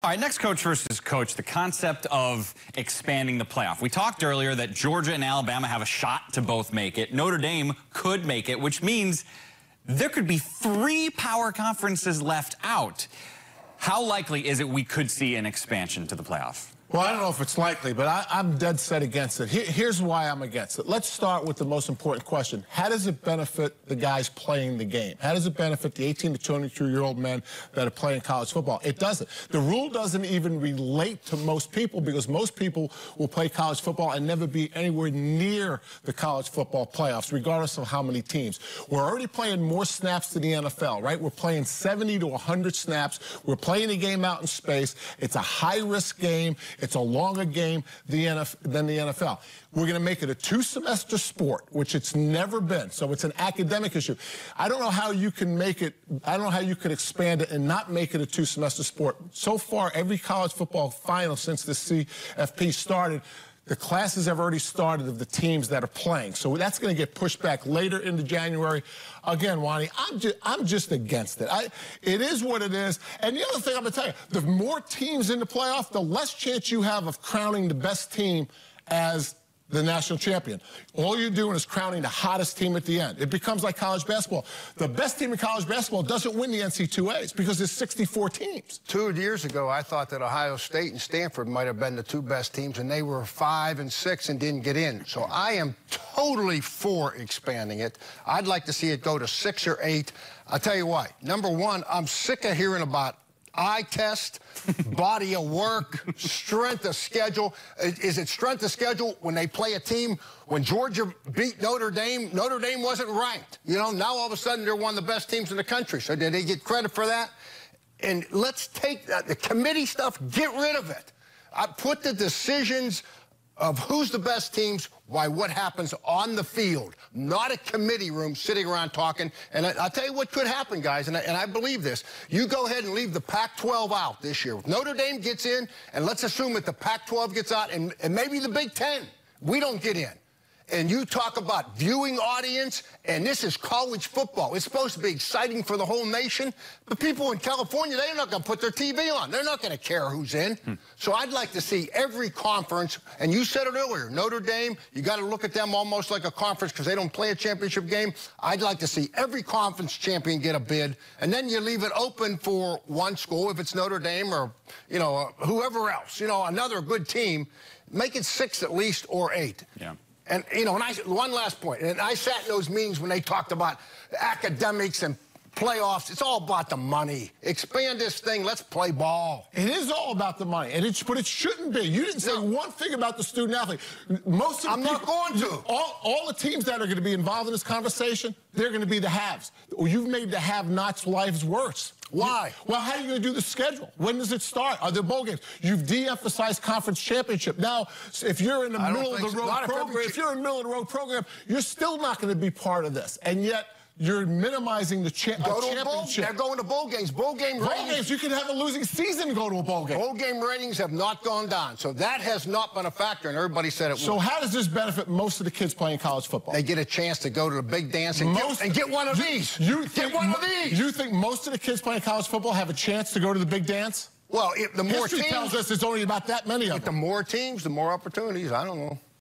All right, next coach versus coach, the concept of expanding the playoff. We talked earlier that Georgia and Alabama have a shot to both make it. Notre Dame could make it, which means there could be 3 power conferences left out. How likely is it we could see an expansion to the playoff? Well, I don't know if it's likely, but I'm dead set against it. Here's why I'm against it. Let's start with the most important question. How does it benefit the guys playing the game? How does it benefit the 18 to 22-year-old men that are playing college football? It doesn't. The rule doesn't even relate to most people because most people will play college football and never be anywhere near the college football playoffs, regardless of how many teams. We're already playing more snaps than the NFL, right? We're playing 70 to 100 snaps. We're playing a game out in space. It's a high-risk game. It's a longer game than the NFL. We're going to make it a 2-semester sport, which it's never been. So it's an academic issue. I don't know how you can make it, I don't know how you could expand it and not make it a 2-semester sport. So far, every college football final since the CFP started, the classes have already started of the teams that are playing. So that's going to get pushed back later into January. Again, Wani, I'm just against it. It is what it is. And the other thing I'm going to tell you, the more teams in the playoff, the less chance you have of crowning the best team as the national champion. All you're doing is crowning the hottest team at the end. It becomes like college basketball. The best team in college basketball doesn't win the NCAAs because there's 64 teams. 2 years ago, I thought that Ohio State and Stanford might have been the 2 best teams, and they were 5 and 6 and didn't get in. So I am totally for expanding it. I'd like to see it go to 6 or 8. I'll tell you why. Number one, I'm sick of hearing about eye test, body of work, strength of schedule. Is it strength of schedule when they play a team? When Georgia beat Notre Dame wasn't ranked. You know, now all of a sudden they're one of the best teams in the country. So did they get credit for that? And let's take the committee stuff, get rid of it. I put the decisions of who's the best teams by what happens on the field, not a committee room sitting around talking. And I'll tell you what could happen, guys, and I believe this. You go ahead and leave the Pac-12 out this year. If Notre Dame gets in, and let's assume that the Pac-12 gets out, and maybe the Big Ten, we don't get in. And you talk about viewing audience, and this is college football. It's supposed to be exciting for the whole nation. But people in California, they're not going to put their TV on. They're not going to care who's in. So I'd like to see every conference, and you said it earlier, Notre Dame, you got to look at them almost like a conference because they don't play a championship game. I'd like to see every conference champion get a bid, and then you leave it open for one school, if it's Notre Dame or, you know, whoever else, you know, another good team. Make it 6 at least or 8. Yeah. And, you know, one last point, and I sat in those meetings when they talked about academics and playoffs. It's all about the money. Expand this thing. Let's play ball. It is all about the money, but it shouldn't be. You didn't say one thing about the student athlete. Most of the not going to. All the teams that are going to be involved in this conversation, they're going to be the haves. You've made the have-nots' lives worse. Why? Well, how are you going to do the schedule? When does it start? Are there bowl games? You've de-emphasized conference championship. Now, if you're in the middle of the road program, you're still not going to be part of this. And yet, you're minimizing the championship. They're going to bowl games. Bowl games. You can have a losing season and go to a bowl game. Bowl game ratings have not gone down. So that has not been a factor, and everybody said it would. So how does this benefit most of the kids playing college football? They get a chance to go to the big dance and get one of these. Get one of these. You think most of the kids playing college football have a chance to go to the big dance? Well, the more History teams tells us there's only about that many of them. The more teams, the more opportunities. I don't know.